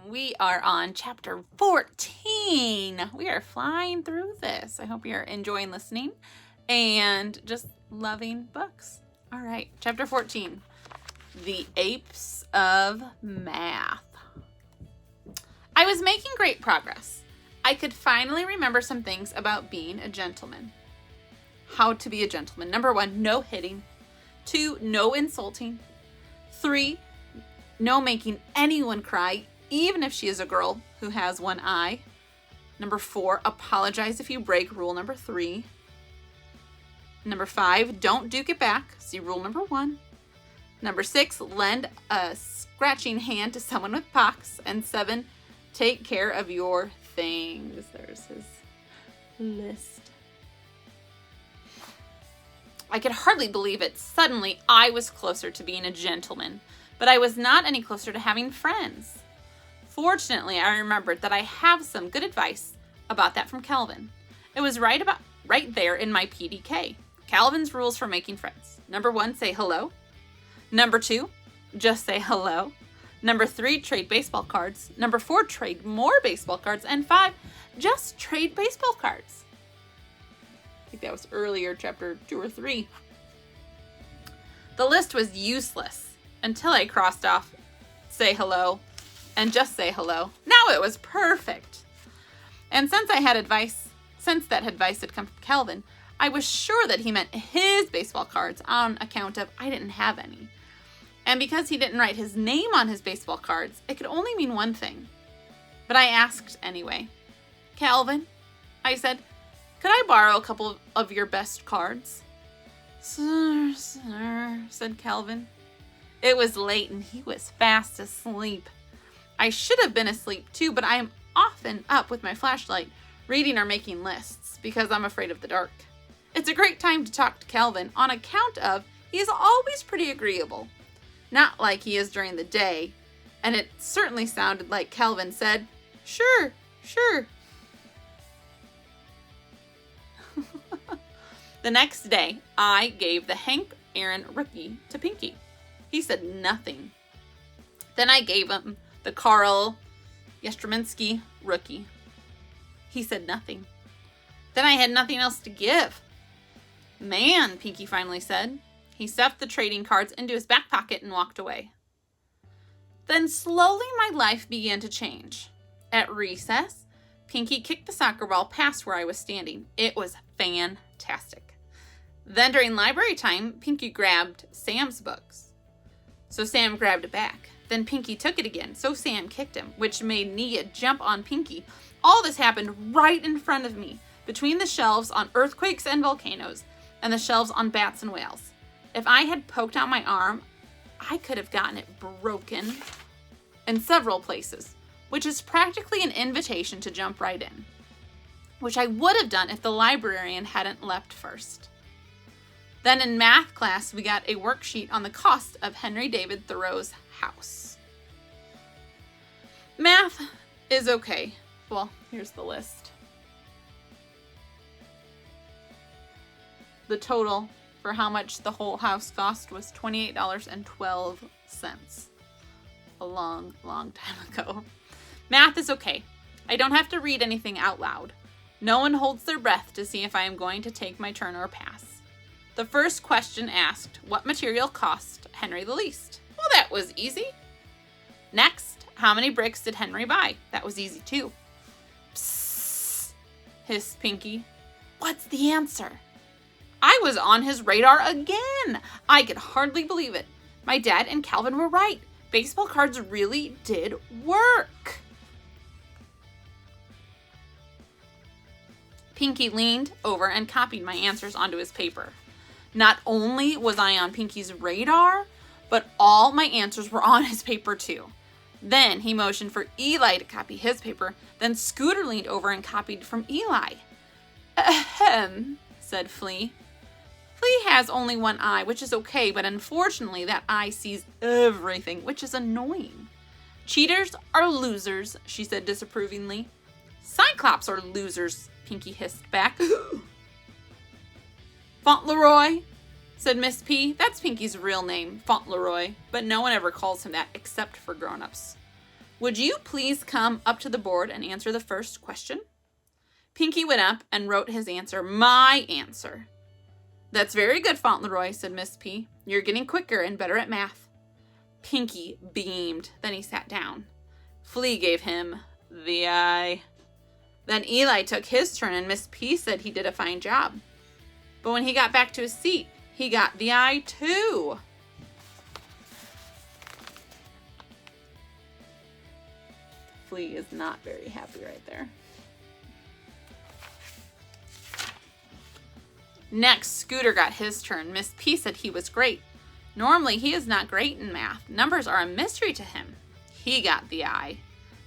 We are on chapter 14. We are flying through this. I hope you're enjoying listening and just loving books. All right, chapter 14. The Apes of Math. I was making great progress. I could finally remember some things about being a gentleman. How to be a gentleman. Number 1, no hitting. 2, no insulting. 3, no making anyone cry, even if she is a girl who has one eye. Number 4, apologize if you break. Rule number 3. Number 5, don't duke it back. See rule number 1. Number 6, lend a scratching hand to someone with pox. And 7, take care of your things. There's his list. I could hardly believe it. Suddenly, I was closer to being a gentleman, but I was not any closer to having friends. Fortunately, I remembered that I have some good advice about that from Calvin. It was right there in my PDK. Calvin's rules for making friends. Number 1, say hello. Number 2, just say hello. Number 3, trade baseball cards. Number 4, trade more baseball cards. And 5, just trade baseball cards. I think that was earlier, chapter 2 or 3. The list was useless until I crossed off say hello and just say hello. Now it was perfect. And since that advice had come from Calvin, I was sure that he meant his baseball cards on account of I didn't have any. And because he didn't write his name on his baseball cards, it could only mean one thing. But I asked anyway. Calvin, I said, could I borrow a couple of your best cards? Sir, said Calvin. It was late and he was fast asleep. I should have been asleep too, but I am often up with my flashlight, reading or making lists, because I'm afraid of the dark. It's a great time to talk to Calvin on account of he is always pretty agreeable. Not like he is during the day, and it certainly sounded like Calvin said, sure. The next day, I gave the Hank Aaron rookie to Pinky. He said nothing. Then I gave him the Carl Yastrzemski rookie. He said nothing. Then I had nothing else to give. Man, Pinky finally said. He stuffed the trading cards into his back pocket and walked away. Then slowly my life began to change. At recess, Pinky kicked the soccer ball past where I was standing. It was fantastic. Then during library time, Pinky grabbed Sam's books. So Sam grabbed it back. Then Pinky took it again, so Sam kicked him, which made Nia jump on Pinky. All this happened right in front of me, between the shelves on earthquakes and volcanoes, and the shelves on bats and whales. If I had poked out my arm, I could have gotten it broken in several places, which is practically an invitation to jump right in, which I would have done if the librarian hadn't leapt first. Then in math class, we got a worksheet on the cost of Henry David Thoreau's house. Math is okay. Well, here's the list. The total for how much the whole house cost was $28.12. A long, long time ago. Math is okay. I don't have to read anything out loud. No one holds their breath to see if I am going to take my turn or pass. The first question asked, what material cost Henry the least? Well, that was easy. Next, how many bricks did Henry buy? That was easy too. Psst, hissed Pinky. What's the answer? I was on his radar again. I could hardly believe it. My dad and Calvin were right. Baseball cards really did work. Pinky leaned over and copied my answers onto his paper. Not only was I on Pinky's radar, but all my answers were on his paper too. Then he motioned for Eli to copy his paper. Then Scooter leaned over and copied from Eli. Ahem, said Flea. Flea has only one eye, which is okay, but unfortunately that eye sees everything, which is annoying. Cheaters are losers, she said disapprovingly. Cyclops are losers, Pinky hissed back. Fauntleroy, said Miss P. That's Pinky's real name, Fauntleroy, but no one ever calls him that except for grown-ups. Would you please come up to the board and answer the first question? Pinky went up and wrote his answer, my answer. That's very good, Fauntleroy, said Miss P. You're getting quicker and better at math. Pinky beamed. Then he sat down. Flea gave him the eye. Then Eli took his turn and Miss P said he did a fine job. But when he got back to his seat, he got the eye too. Flea is not very happy right there. Next, Scooter got his turn. Miss P said he was great. Normally, he is not great in math. Numbers are a mystery to him. He got the eye.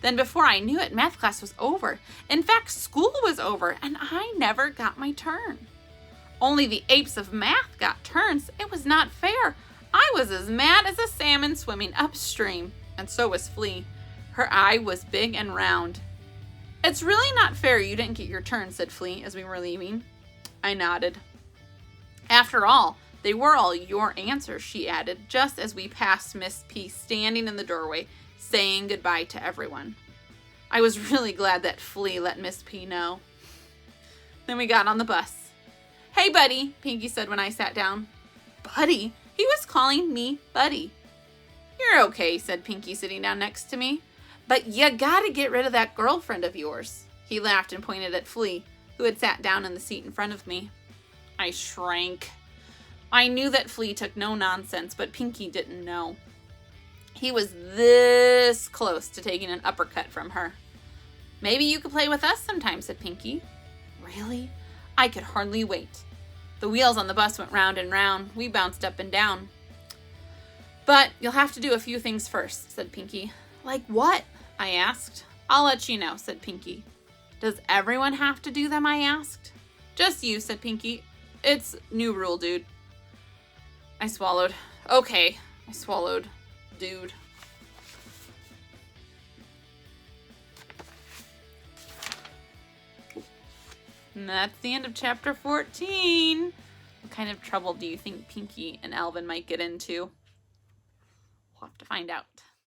Then before I knew it, math class was over. In fact, school was over, and I never got my turn. Only the apes of math got turns. It was not fair. I was as mad as a salmon swimming upstream, and so was Flea. Her eye was big and round. It's really not fair you didn't get your turn, said Flea as we were leaving. I nodded. After all, they were all your answers, she added, just as we passed Miss P standing in the doorway, saying goodbye to everyone. I was really glad that Flea let Miss P know. Then we got on the bus. Hey, Buddy, Pinky said when I sat down. Buddy? He was calling me Buddy. You're okay, said Pinky sitting down next to me. But you gotta get rid of that girlfriend of yours. He laughed and pointed at Flea, who had sat down in the seat in front of me. I shrank. I knew that Flea took no nonsense, but Pinky didn't know. He was this close to taking an uppercut from her. Maybe you could play with us sometime, said Pinky. Really? I could hardly wait. The wheels on the bus went round and round. We bounced up and down. But you'll have to do a few things first, said Pinky. Like what? I asked. I'll let you know, said Pinky. Does everyone have to do them? I asked. Just you, said Pinky. It's new rule, dude. I swallowed. Okay, I swallowed. Dude. And that's the end of chapter 14. What kind of trouble do you think Pinky and Alvin might get into? We'll have to find out.